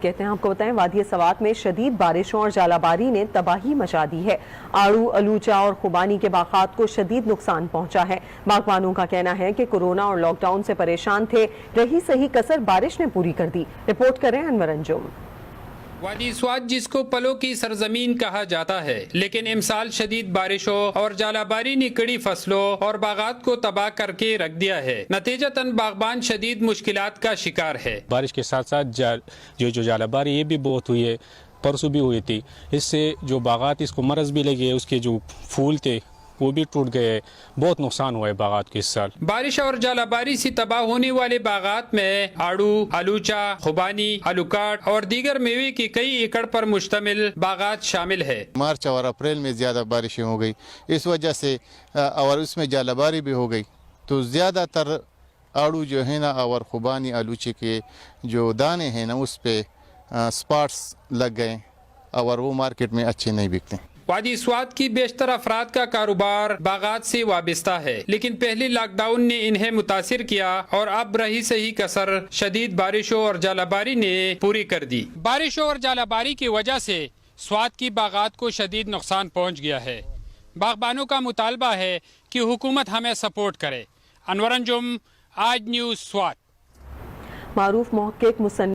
کہتے ہیں آپ کو بتائیں وادی سوات میں شدید بارشوں اور ژالہ باری نے تباہی مچا دی ہے۔ آڑو، الوچہ اور خوبانی کے باغات کو شدید نقصان پہنچا ہے۔ باغبانوں کا کہنا ہے کہ کورونا اور لاک ڈاؤن سے پریشان تھے، رہی صحیح کسر بارش نے پوری کر دی۔ رپورٹ کر رہے ہیں انور انجم۔ وادی سوات جس کو پلوں کی سرزمین کہا جاتا ہے، لیکن امسال شدید بارشوں اور ژالہ باری نے کڑی فصلوں اور باغات کو تباہ کر کے رکھ دیا ہے۔ نتیجتاً باغبان شدید مشکلات کا شکار ہے۔ بارش کے ساتھ ساتھ جو ژالہ باری یہ بھی بہت ہوئی ہے، پرسوں بھی ہوئی تھی۔ اس سے جو باغات اس کو مرض بھی لگے، اس کے جو پھول تھے وہ بھی ٹوٹ گئے، بہت نقصان ہوا ہے باغات کو اس سال۔ بارش اور ژالہ باری سے تباہ ہونے والے باغات میں آڑو، الوچہ، خوبانی، الوکاٹ اور دیگر میوے کے کئی ایکڑ پر مشتمل باغات شامل ہے۔ مارچ اور اپریل میں زیادہ بارشیں ہو گئی، اس وجہ سے اور اس میں ژالہ باری بھی ہو گئی، تو زیادہ تر آڑو جو ہے نا اور خوبانی آلوچے کے جو دانے ہیں نا اس پہ سپاٹس لگ گئے اور وہ مارکیٹ میں اچھے نہیں بکتے۔ وادی سوات کی بیشتر افراد کا کاروبار باغات سے وابستہ ہے، لیکن پہلے لاک ڈاؤن نے انہیں متاثر کیا اور اب رہی صحیح کسر شدید بارشوں اور ژالہ باری نے پوری کر دی۔ بارشوں اور ژالہ باری کی وجہ سے سوات کی باغات کو شدید نقصان پہنچ گیا ہے۔ باغبانوں کا مطالبہ ہے کہ حکومت ہمیں سپورٹ کرے۔ انور انجم، آج نیوز سوات۔ معروف محقق مصنف